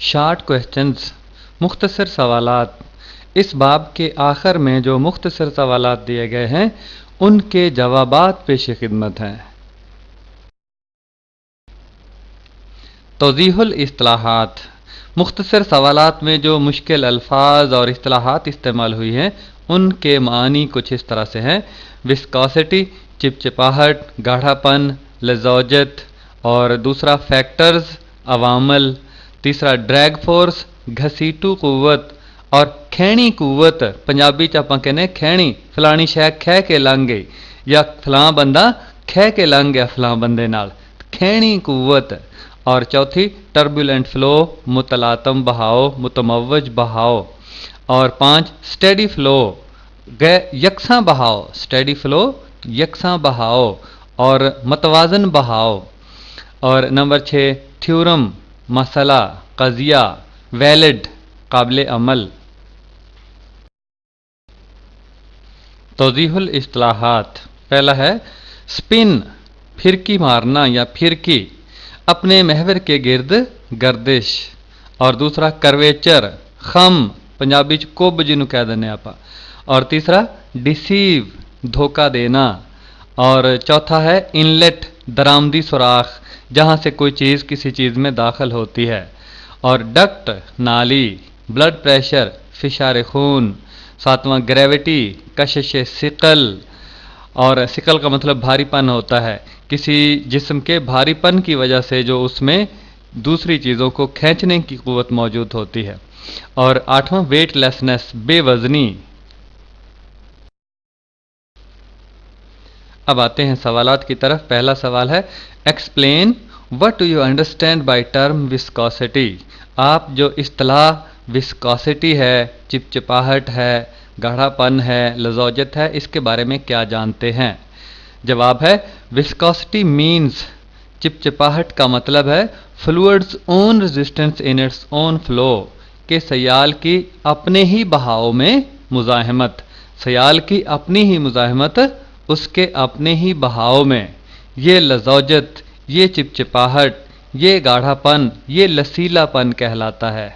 Short questions, मुख्तसर सवालात। इस बाब के आखिर में जो मुख्तसर सवालात दिए गए हैं उनके जवाबात पेश खिदमत हैं। तौज़ीहुल इस्तिलाहात, मुख्तसर सवालात में जो मुश्किल अल्फाज और इस्तिलाहात इस्तेमाल हुई हैं उनके मानी कुछ इस तरह से हैं। विस्कोसिटी, चिपचिपाहट, गाढ़ापन, लज़ौजत, और दूसरा फैक्टर्स, अवामल, तीसरा ड्रैग फोर्स, घसीटू कुव्वत, और खैणी कुव्वत। पंजाबी च आपां कहने खैणी, फलानी शै खै के लंघ गई, या फलां बंदा खै के लंघ गया फलां बंदे नाल, खैणी कुव्वत। और चौथी टर्बुलेंट फ्लो, मुतलातम बहाव, मुतमव्वज बहाव। और 5 स्टेडी फ्लो, यकसा बहाव, स्टेडी फ्लो यकसा बहाव और मतवाजन बहाव। और नंबर 6 थ्योरम, मसला, कजिया, वैलिड, काबिल अमल। तौज़ीहुल इस्तिलाहात, पहला है स्पिन, फिरकी मारना या फिरकी, अपने महवर के गिर्द गर्दिश। और दूसरा करवेचर, खम, पंजाबी च कुब जिन्हों कह दें आप। और तीसरा डिसीव, धोखा देना। और चौथा है इनलेट, दरामदी सुराख, जहाँ से कोई चीज़ किसी चीज़ में दाखिल होती है। और डक्ट, नाली, ब्लड प्रेशर, फिशार खून। सातवां ग्रेविटी, कशिश सिकल, और सिकल का मतलब भारीपन होता है, किसी जिस्म के भारीपन की वजह से जो उसमें दूसरी चीज़ों को खींचने की क़ुव्वत मौजूद होती है। और 8वां वेटलेसनेस, बेवजनी। अब आते हैं सवालात की तरफ। पहला सवाल है explain what do you understand by term viscosity. आप जो इस्तिलाह विस्कोसिटी है, चिपचिपाहट है, गाढ़ापन है, लज़ौजत है, इसके बारे में क्या जानते हैं। जवाब है विस्कोसिटी मीन्स, चिपचिपाहट का मतलब है fluids own resistance in its own flow, के सयाल की अपने ही बहाव में मुज़ाहमत, सयाल की अपनी ही मुज़ाहमत उसके अपने ही बहाव में। ये लज़ौजत, ये चिपचिपाहट, ये गाढ़ापन, ये लसीलापन कहलाता है।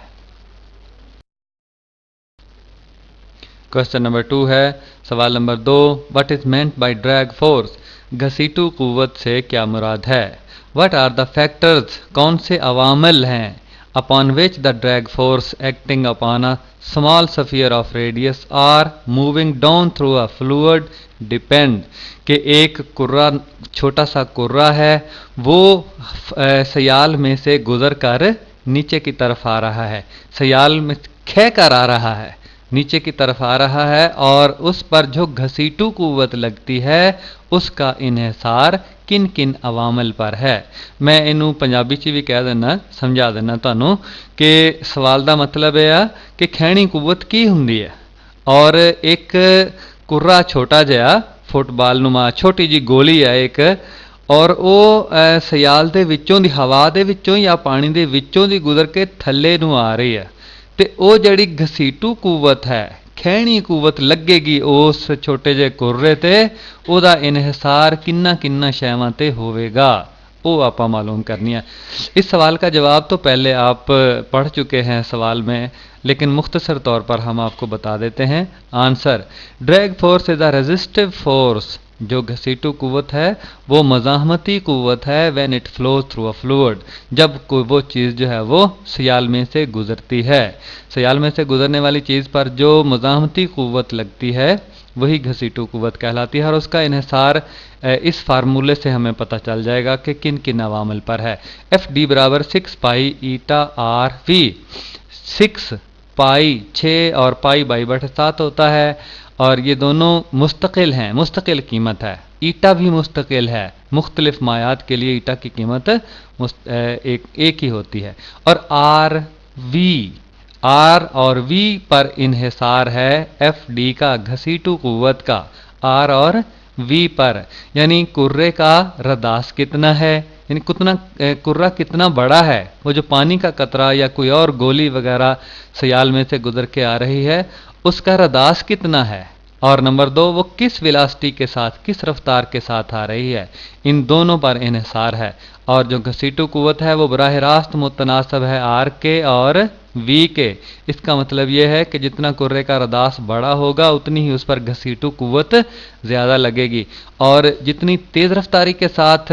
क्वेश्चन नंबर 2 है, सवाल number 2, what is meant by drag force. घसीटू कुव्वत से क्या मुराद है। व्हाट आर द फैक्टर्स, कौन से अवामल हैं, upon which the drag force acting upon a small sphere of radius are moving down through a fluid depend, कि एक कुर्रा, छोटा सा कुर्रा है, वो सयाल में से गुजर कर नीचे की तरफ आ रहा है, सयाल में खे कर आ रहा है, नीचे की तरफ आ रहा है, और उस पर जो घसीटू कुव्वत लगती है उसका इन्हिसार किन किन अवामल पर है। मैं इनू पंजाबी च भी कह देना, समझा देना तुहानू कि सवाल का मतलब यह है कि खैणी कुव्वत की हुंदी है, और एक कुर्रा छोटा जहा फुटबाल नुमा छोटी जी गोली है एक, और वो सयाल दे विचों दी, हवा दे विचों या पानी दे विचों दी गुजर के थल्ले नू आ रही है, तो वो जड़ी घसीटू कुव्वत है, खैणी कुव्वत लगेगी उस छोटे जे कुर्रे ते, ओदा इन्हिसार किन्ना किन्ना शैवां ते होवेगा, वो आप मालूम करनी है। इस सवाल का जवाब तो पहले आप पढ़ चुके हैं सवाल में, लेकिन मुख्तसर तौर पर हम आपको बता देते हैं। Answer, drag force is a resistive force, जो घसीटू कुव्वत है वो मज़ाहमती कुव्वत है, when it flows through a fluid, जब कोई वो चीज़ जो है वो सयाल में से गुजरती है, सयाल में से गुजरने वाली चीज़ पर जो मज़ाहमती कुव्वत लगती है वही घसीटू कुव्वत कहलाती है। और उसका इन्हिसार इस फार्मूले से हमें पता चल जाएगा कि किन किन अवामल पर है। एफ डी बराबर 6 पाई ईटा आर वी, 6 पाई 6 और पाई बाई बटे 7 होता है, और ये दोनों मुस्तकिल हैं, मुस्तकिल कीमत है। ईटा भी मुस्तकिल है, मुख्तलिफ मायात के लिए ईटा की कीमत एक ही होती है। और आर वी, आर और वी पर इन्हिसार है एफ डी का, घसीटू कुव्वत का, आर और वी पर, यानी कुर्रे का रदास कितना है, यानी कितना कुर्रा कितना बड़ा है, वो जो पानी का कतरा या कोई और गोली वगैरह सयाल में से गुजर के आ रही है उसका रदास कितना है। और नंबर 2, वो किस वेलोसिटी के साथ, किस रफ्तार के साथ आ रही है, इन दोनों पर इन्हिसार है। और जो घसीटू कुव्वत है वो बराह रास्त मुतनासब है आर के और वी के। इसका मतलब ये है कि जितना कुर्रे का रदास बड़ा होगा उतनी ही उस पर घसीटू कुव्वत ज़्यादा लगेगी, और जितनी तेज़ रफ्तारी के साथ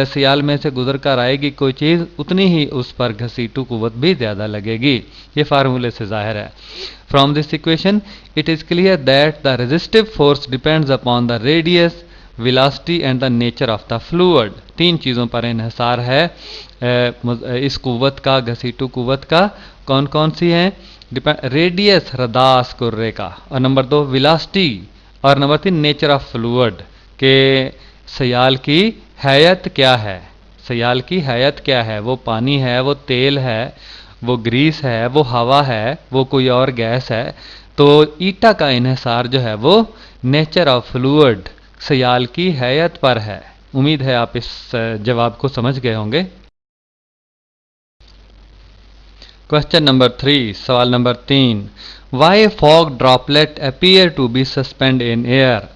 सियाल में से गुजर कर आएगी कोई चीज़ उतनी ही उस पर घसीटू कुव्वत भी ज़्यादा लगेगी। ये फार्मूले से जाहिर है। From this equation it is clear that the resistive force depends upon the radius, velocity and the nature of the fluid. तीन चीज़ों पर इन्हिसार है इस कुव्वत का, घसीटू कुव्वत का। कौन कौन सी हैं? रेडियस रदास कुर्रे का, और नंबर 2 वेलोसिटी, और नंबर 3 नेचर ऑफ फ्लूइड के सयाल की हैयत क्या है। सयाल की हैयत क्या है? वो पानी है, वो तेल है, वो ग्रीस है, वो हवा है, वो कोई और गैस है। तो ईटा का इन्हिसार जो है वो नेचर ऑफ फ्लूइड, सयाल की हैयत पर है। उम्मीद है आप इस जवाब को समझ गए होंगे। क्वेश्चन नंबर 3, सवाल नंबर 3, why fog droplet appear to be suspend in air.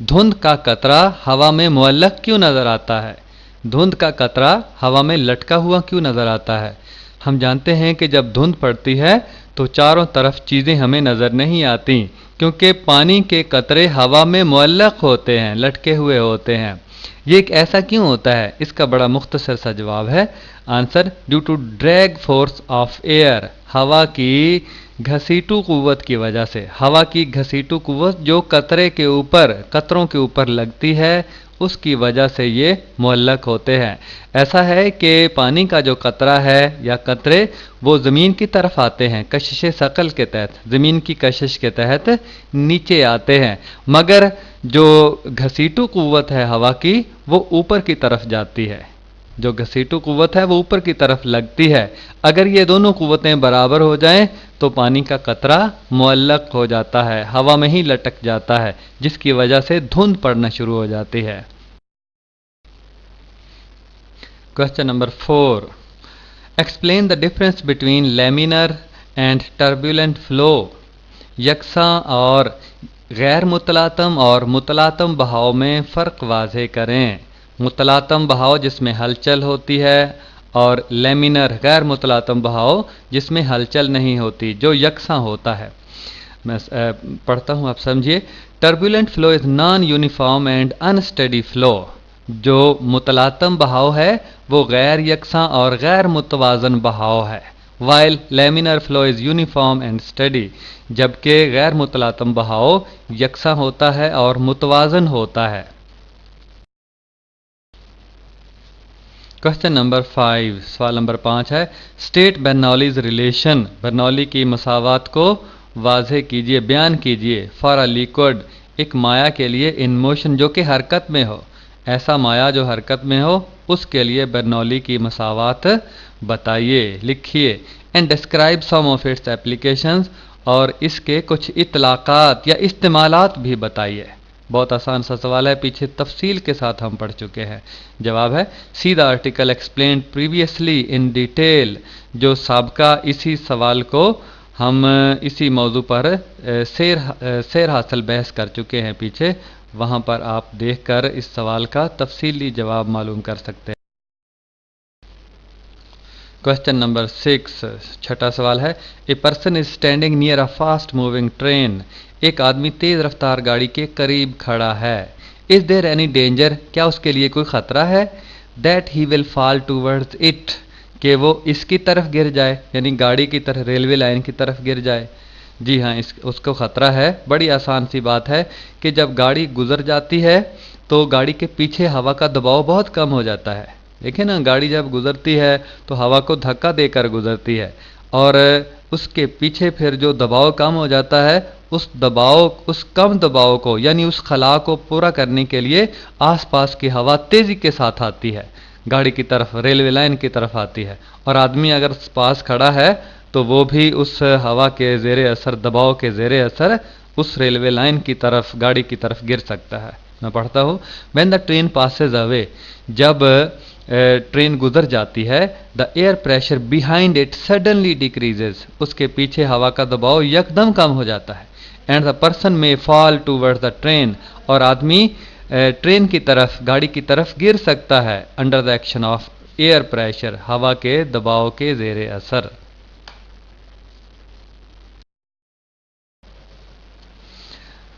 धुंध का कतरा हवा में मुअल्लक क्यों नजर आता है? धुंध का कतरा हवा में लटका हुआ क्यों नजर आता है? हम जानते हैं कि जब धुंध पड़ती है तो चारों तरफ चीज़ें हमें नज़र नहीं आती, क्योंकि पानी के कतरे हवा में मुअल्लक होते हैं, लटके हुए होते हैं। ये ऐसा क्यों होता है? इसका बड़ा मुख्तसर सा जवाब है, answer due to drag force of air. हवा की घसीटू कुव्वत की वजह से, हवा की घसीटू कुव्वत जो कतरों के ऊपर लगती है, उसकी वजह से ये मुअल्लक होते हैं। ऐसा है कि पानी का जो कतरा है या कतरे वो ज़मीन की तरफ आते हैं, कशिश सकल के तहत, ज़मीन की कशिश के तहत नीचे आते हैं, मगर जो घसीटू कुव्वत है हवा की वो ऊपर की तरफ जाती है। जो घसीटू कुव्वत है वो ऊपर की तरफ लगती है। अगर ये दोनों कुव्वतें बराबर हो जाएं तो पानी का कतरा मुअल्लक हो जाता है, हवा में ही लटक जाता है, जिसकी वजह से धुंध पड़ना शुरू हो जाती है। Question number 4, explain the difference between laminar and turbulent flow. यकसा और गैर मुतलातम और मुतलातम बहाव में फ़र्क वाज़ेह करें। मुतलातम बहाव जिसमें हलचल होती है, और लैमिनर गैर मुतलातम बहाव जिसमें हलचल नहीं होती, जो यकसा होता है। मैं पढ़ता हूँ, आप समझिए। Turbulent flow is non uniform and unsteady flow. जो मुतलातम बहाव है वो गैर यकसा और गैर मुतवाज़न बहाव है, while laminar flow is uniform and study, जबकि गैर मुतलातम बहाव यकसा होता है और मुतवाज़न होता है। क्वेश्चन नंबर 5, सवाल नंबर 5 है, स्टेट बर्नौलीज रिलेशन। बर्नौली की मसावात को वाज़ेह कीजिए, बयान कीजिए। फॉर अ लिक्विड, एक माया के लिए, इन मोशन जो कि हरकत में हो, ऐसा माया जो हरकत में हो, उसके लिए बर्नौली की मसावात बताइए, लिखिए। And describe some of its applications, और इसके कुछ इतलाक़ात या इस्तेमालात भी बताइए। बहुत आसान सा सवाल है, पीछे तफसील के साथ हम पढ़ चुके हैं। जवाब है, see the article explained previously in detail. जो साबका इसी सवाल को हम इसी मौजू पर सैर हासिल बहस कर चुके हैं पीछे, वहाँ पर आप देखकर इस सवाल का तफसीली जवाब मालूम कर सकते हैं। क्वेश्चन नंबर 6, छठा सवाल है, a person is standing near a fast moving train. एक आदमी तेज रफ्तार गाड़ी के करीब खड़ा है। इज देयर एनी डेंजर, क्या उसके लिए कोई खतरा है? That he will fall towards it, कि वो इसकी तरफ गिर जाए, यानी गाड़ी की तरफ, रेलवे लाइन की तरफ गिर जाए। जी हाँ, उसको खतरा है। बड़ी आसान सी बात है कि जब गाड़ी गुजर जाती है तो गाड़ी के पीछे हवा का दबाव बहुत कम हो जाता है। देखिए ना, गाड़ी जब गुजरती है तो हवा को धक्का देकर गुजरती है, और उसके पीछे फिर जो दबाव कम हो जाता है, उस कम दबाव को, यानी उस खला को पूरा करने के लिए आसपास की हवा तेज़ी के साथ आती है, गाड़ी की तरफ, रेलवे लाइन की तरफ आती है। और आदमी अगर पास खड़ा है तो वो भी उस हवा के ज़ेरे असर, दबाव के ज़ेरे असर उस रेलवे लाइन की तरफ, गाड़ी की तरफ गिर सकता है। मैं पढ़ता हूँ, when the train Passage away, जब ट्रेन गुजर जाती है, the air pressure behind it suddenly decreases, उसके पीछे हवा का दबाव यकदम कम हो जाता है। एंड द पर्सन में फॉल टूवर्ड्स द ट्रेन, और आदमी ट्रेन की तरफ, गाड़ी की तरफ गिर सकता है, under the action of air pressure, हवा के दबाव के ज़ेरे असर।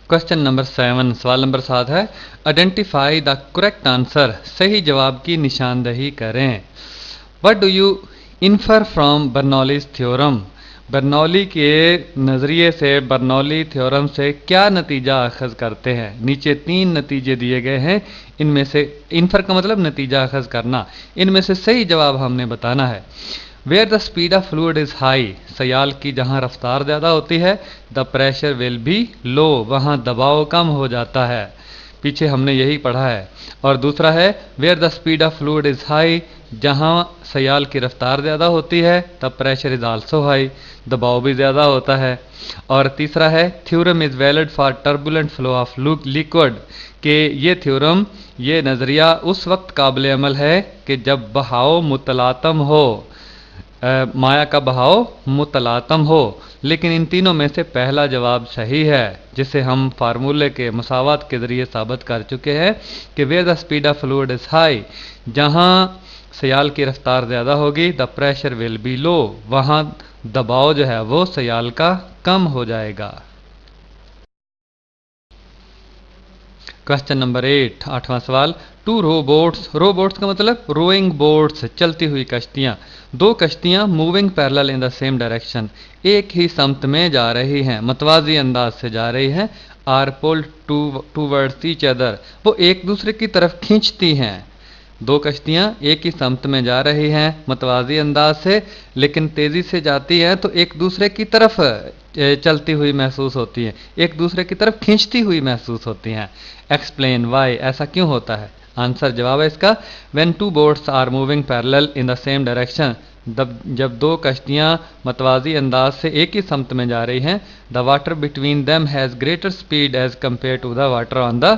क्वेश्चन नंबर 7, सवाल नंबर 7 है आइडेंटिफाई द करेक्ट आंसर, सही जवाब की निशानदही करें। What do you infer from Bernoulli's theorem, Bernoulli के नज़रिए से, बर्नौली थ्योरम से क्या नतीजा अखज़ करते हैं। नीचे 3 नतीजे दिए गए हैं, इनमें से इन्फर का मतलब नतीजा अखज़ करना, इनमें से सही जवाब हमने बताना है। Where the speed of fluid is high, सयाल की जहाँ रफ्तार ज़्यादा होती है, the pressure will be low, वहाँ दबाव कम हो जाता है, पीछे हमने यही पढ़ा है। और दूसरा है where the speed of fluid is high, जहाँ सयाल की रफ्तार ज़्यादा होती है, तब प्रेशर इज़ आल्सो हाई, दबाव भी ज़्यादा होता है। और तीसरा है theorem is valid for turbulent flow of liquid, कि ये थ्योरम, ये नज़रिया उस वक्त काबिल अमल है कि जब बहाव मुतलातम हो, माया का बहाव मुतलातम हो। लेकिन इन तीनों में से पहला जवाब सही है, जिसे हम फार्मूले के मुसावात के ज़रिए साबित कर चुके हैं कि where the speed of fluid is high, जहाँ सयाल की रफ्तार ज़्यादा होगी, the pressure will be low, वहाँ दबाव जो है वो सयाल का कम हो जाएगा। क्वेश्चन नंबर 8, 8वां सवाल। 2 रोबोट्स, रोबोट्स का मतलब रोइंग बोट्स, चलती हुई कश्तियाँ। 2 कश्तियाँ moving parallel in the same direction, एक ही समत में जा रही हैं, मतवाजी अंदाज से जा रही हैं। Are pulled towards each other, वो एक दूसरे की तरफ खींचती हैं। 2 कश्तियाँ एक ही समत में जा रही हैं मतवाजी अंदाज से, लेकिन तेज़ी से जाती हैं तो एक दूसरे की तरफ चलती हुई महसूस होती हैं, एक दूसरे की तरफ खींचती हुई महसूस होती हैं। एक्सप्लेन वाई, ऐसा क्यों होता है। आंसर, जवाब है इसका, when 2 boats are moving parallel in the same direction, जब 2 कश्तियाँ मतवाजी अंदाज से एक ही समत में जा रही हैं, the water between them has greater speed as compared to the water on the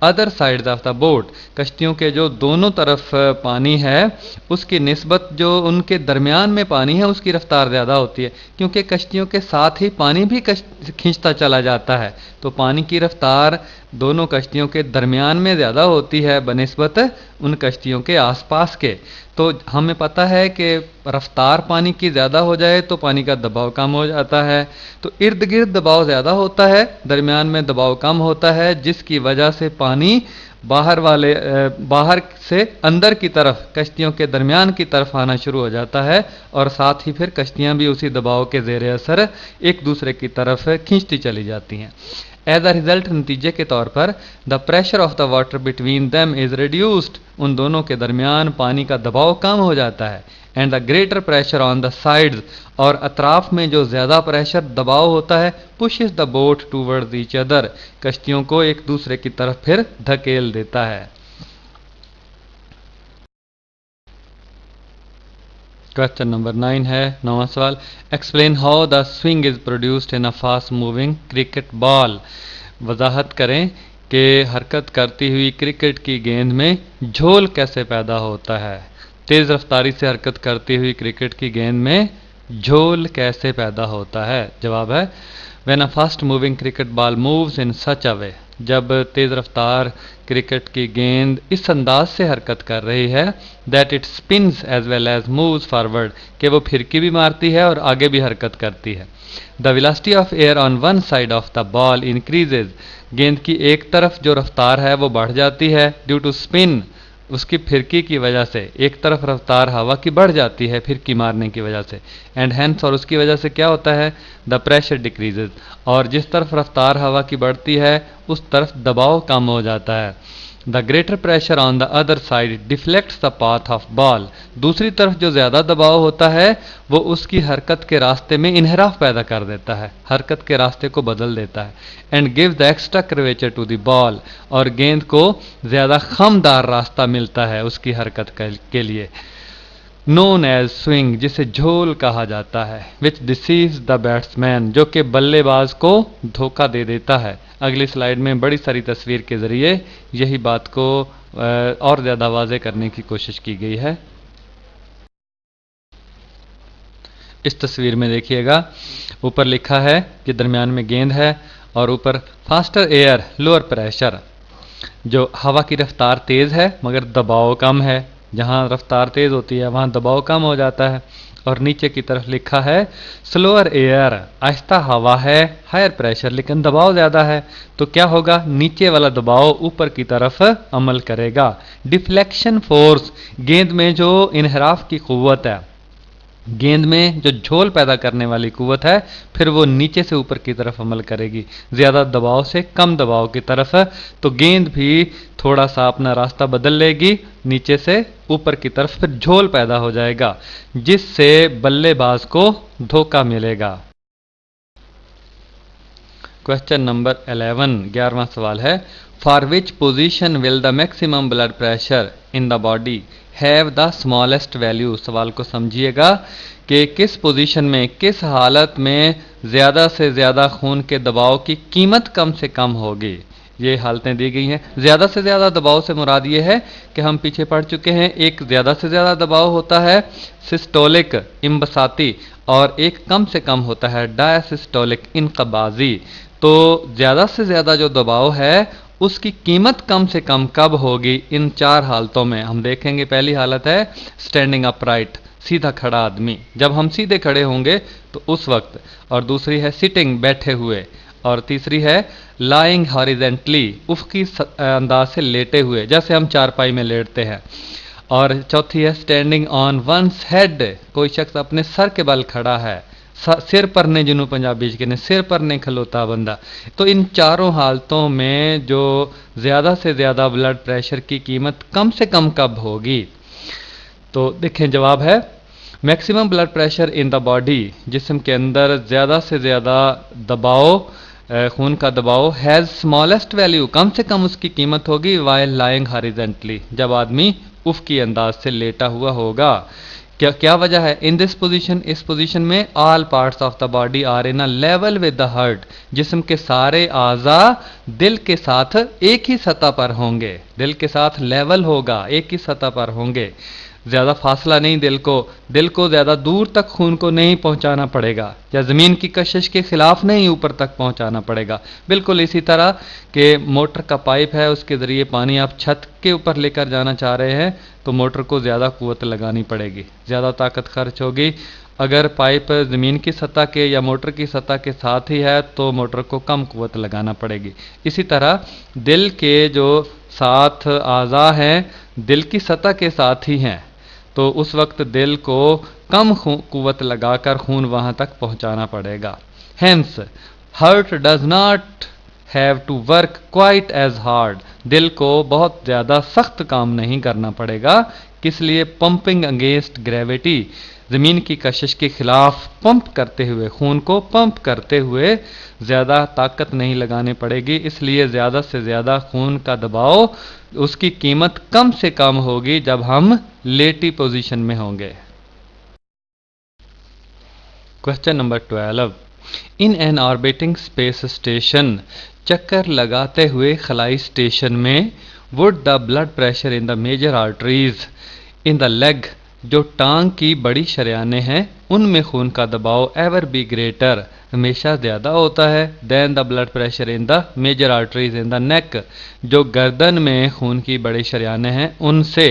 other sides of the boat, कश्तियों के जो दोनों तरफ पानी है उसकी निस्बत जो उनके दरमियान में पानी है उसकी रफ्तार ज़्यादा होती है, क्योंकि कश्तियों के साथ ही पानी भी खींचता चला जाता है, तो पानी की रफ्तार दोनों कश्तियों के दरमियान में ज़्यादा होती है बनिस्बत उन कश्तियों के आसपास के। तो हमें पता है कि रफ्तार पानी की ज़्यादा हो जाए तो पानी का दबाव कम हो जाता है, तो इर्द गिर्द दबाव ज़्यादा होता है, दरमियान में दबाव कम होता है, जिसकी वजह से पानी बाहर से अंदर की तरफ कश्तियों के दरमियान की तरफ आना शुरू हो जाता है, और साथ ही फिर कश्तियाँ भी उसी दबाव के ज़ेरे असर एक दूसरे की तरफ खींचती चली जाती हैं। एज अ रिजल्ट, नतीजे के तौर पर, the pressure of the water between them is reduced, उन दोनों के दरमियान पानी का दबाव कम हो जाता है। And the greater pressure on the sides, और अतराफ में जो ज़्यादा प्रेशर दबाव होता है, pushes the boat towards each other, कश्तियों को एक दूसरे की तरफ फिर धकेल देता है। क्वेश्चन नंबर 9 है, 9वां सवाल। Explain how the swing is produced in a fast moving cricket ball, वजाहत करें कि हरकत करती हुई क्रिकेट की गेंद में झोल कैसे पैदा होता है। तेज़ रफ्तारी से हरकत करती हुई क्रिकेट की गेंद में झोल कैसे पैदा होता है। जवाब है, when a fast moving cricket ball moves in such a way, जब तेज़ रफ्तार क्रिकेट की गेंद इस अंदाज से हरकत कर रही है, that it spins as well as moves forward, कि वो फिरकी भी मारती है और आगे भी हरकत करती है। The velocity of air on one side of the ball increases, गेंद की एक तरफ जो रफ्तार है वो बढ़ जाती है, ड्यू टू स्पिन, उसकी फिरकी की वजह से एक तरफ रफ्तार हवा की बढ़ जाती है फिरकी मारने की वजह से। एंड हैंस, और उसकी वजह से क्या होता है, द प्रेशर डिक्रीजेज, और जिस तरफ रफ्तार हवा की बढ़ती है उस तरफ दबाव कम हो जाता है। The greater pressure on the other side deflects the path of ball, दूसरी तरफ जो ज़्यादा दबाव होता है वो उसकी हरकत के रास्ते में इन्हराफ पैदा कर देता है, हरकत के रास्ते को बदल देता है। And give the extra curvature to the ball, और गेंद को ज़्यादा खमदार रास्ता मिलता है उसकी हरकत के लिए। नोन एज स्विंग, जिसे झोल कहा जाता है, विच डिसीव्स द बैट्समैन, जो कि बल्लेबाज को धोखा दे देता है। अगली स्लाइड में बड़ी सारी तस्वीर के ज़रिए यही बात को और ज़्यादा वाज़े करने की कोशिश की गई है। इस तस्वीर में देखिएगा, ऊपर लिखा है कि दरमियान में गेंद है और ऊपर फास्टर एयर लोअर प्रेशर, जो हवा की रफ्तार तेज़ है मगर दबाव कम है, जहाँ रफ्तार तेज़ होती है वहाँ दबाव कम हो जाता है। और नीचे की तरफ लिखा है स्लोअर एयर, आहिस्ता हवा है, हायर प्रेशर लेकिन दबाव ज़्यादा है, तो क्या होगा, नीचे वाला दबाव ऊपर की तरफ अमल करेगा। डिफ्लेक्शन फोर्स, गेंद में जो इनहराफ की क़ुव्वत है, गेंद में जो झोल पैदा करने वाली कुव्वत है, फिर वो नीचे से ऊपर की तरफ अमल करेगी, ज़्यादा दबाव से कम दबाव की तरफ। तो गेंद भी थोड़ा सा अपना रास्ता बदल लेगी, नीचे से ऊपर की तरफ फिर झोल पैदा हो जाएगा, जिससे बल्लेबाज को धोखा मिलेगा। क्वेश्चन नंबर 11, 11वां सवाल है, for which position will the maximum blood pressure in the body have the smallest value. सवाल को समझिएगा कि किस पोजीशन में, किस हालत में ज़्यादा से ज़्यादा खून के दबाव की कीमत कम से कम होगी। ये हालतें दी गई हैं। ज़्यादा से ज़्यादा दबाव से मुराद ये है कि हम पीछे पढ़ चुके हैं, एक ज़्यादा से ज़्यादा दबाव होता है सिस्टोलिक इंबसाती, और एक कम से कम होता है डायसिस्टोलिक इनकबाजी। तो ज़्यादा से ज़्यादा जो दबाव है उसकी कीमत कम से कम कब होगी, इन 4 हालतों में हम देखेंगे। पहली हालत है स्टैंडिंग अपराइट, सीधा खड़ा आदमी, जब हम सीधे खड़े होंगे तो उस वक्त। और दूसरी है सिटिंग, बैठे हुए। और तीसरी है लाइंग हॉरिजेंटली, उफ़क़ी अंदाज से लेटे हुए, जैसे हम चारपाई में लेटते हैं। और चौथी है स्टैंडिंग ऑन वंस हेड, कोई शख्स अपने सर के बल खड़ा है, सिर पर ने, जिन्हों पंजाबी कहने सिर पर ने खलोता बंदा। तो इन चारों हालतों में जो ज़्यादा से ज़्यादा ब्लड प्रेशर की कीमत कम से कम कब होगी, तो देखें जवाब है maximum blood pressure in the body, जिस्म के अंदर ज़्यादा से ज़्यादा दबाव, खून का दबाव, हैज़ स्मॉलेस्ट वैल्यू, कम से कम उसकी कीमत होगी वाइल लाइंग हॉरिजेंटली, जब आदमी उफ़क़ी अंदाज से लेटा हुआ होगा। क्या क्या वजह है, इन दिस पोजीशन, इस पोजीशन में all parts of the body are in a level with the heart, जिस्म के सारे आज़ा दिल के साथ एक ही सतह पर होंगे, दिल के साथ लेवल होगा, एक ही सतह पर होंगे, ज़्यादा फासला नहीं, दिल को ज़्यादा दूर तक खून को नहीं पहुंचाना पड़ेगा, या ज़मीन की कशिश के खिलाफ नहीं ऊपर तक पहुंचाना पड़ेगा। बिल्कुल इसी तरह कि मोटर का पाइप है, उसके ज़रिए पानी आप छत के ऊपर लेकर जाना चाह रहे हैं तो मोटर को ज़्यादा क़ुव्वत लगानी पड़ेगी, ज़्यादा ताकत खर्च होगी। अगर पाइप ज़मीन की सतह के या मोटर की सतह के साथ ही है तो मोटर को कम क़ुव्वत लगाना पड़ेगी। इसी तरह दिल के जो 7 आज़ा हैं दिल की सतह के साथ ही हैं, तो उस वक्त दिल को कम क़ुव्वत लगाकर खून वहाँ तक पहुँचाना पड़ेगा। Hence heart does not have to work quite as hard, दिल को बहुत ज़्यादा सख्त काम नहीं करना पड़ेगा। किस लिए, पंपिंग अगेंस्ट ग्रेविटी, ज़मीन की कशिश के खिलाफ पंप करते हुए, खून को पंप करते हुए ज़्यादा ताकत नहीं लगानी पड़ेगी, इसलिए ज़्यादा से ज़्यादा खून का दबाव, उसकी कीमत कम से कम होगी जब हम लेटी पोजीशन में होंगे। Question number 12, in an orbiting space station, चक्कर लगाते हुए खलाई स्टेशन में, would the blood pressure in the major arteries in the leg, जो टांग की बड़ी शरियानें हैं उनमें खून का दबाव एवर बी ग्रेटर, हमेशा ज़्यादा होता है, than the blood pressure in the major arteries in the neck, जो गर्दन में खून की बड़ी शरियानें हैं उनसे।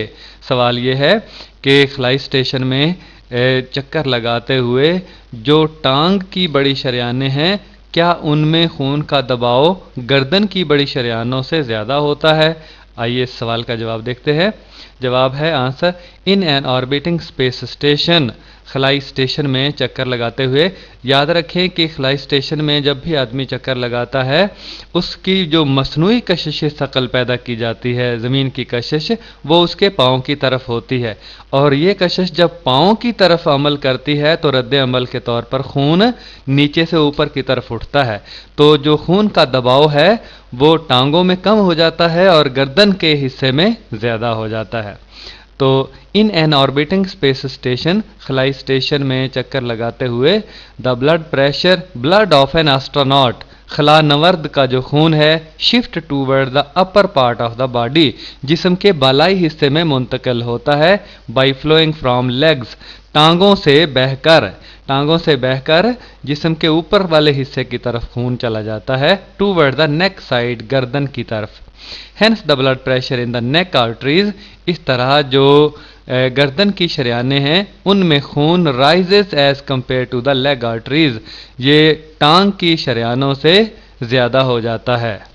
सवाल ये है कि खलाई स्टेशन में चक्कर लगाते हुए जो टांग की बड़ी शरियानें हैं, क्या उनमें खून का दबाव गर्दन की बड़ी शरियानों से ज़्यादा होता है। आइए इस सवाल का जवाब देखते हैं। जवाब है answer, in an orbiting space station, खलाई स्टेशन में चक्कर लगाते हुए। याद रखें कि खलाई स्टेशन में जब भी आदमी चक्कर लगाता है उसकी जो मसनूई कशिश सकल पैदा की जाती है, ज़मीन की कशिश, वो उसके पाँव की तरफ होती है, और ये कशिश जब पाँव की तरफ अमल करती है तो रद्द अमल के तौर पर खून नीचे से ऊपर की तरफ उठता है, तो जो खून का दबाव है वो टांगों में कम हो जाता है और गर्दन के हिस्से में ज़्यादा हो जाता है। तो in an orbiting space station, खलाई स्टेशन में चक्कर लगाते हुए, the blood pressure, blood of an astronaut, खला नवर्द का जो खून है, shift toward the upper part of the body, जिस्म के बालाई हिस्से में मुंतकिल होता है, बाई फ्लोइंग फ्रॉम लेग्स, टांगों से बहकर, टांगों से बहकर जिस्म के ऊपर वाले हिस्से की तरफ खून चला जाता है, टूवर्ड द नेक साइड, गर्दन की तरफ। Hence the blood pressure in the neck arteries, इस तरह जो गर्दन की शरियानें हैं उनमें खून rises as compare to the leg arteries, ये टांग की शरियानों से ज़्यादा हो जाता है।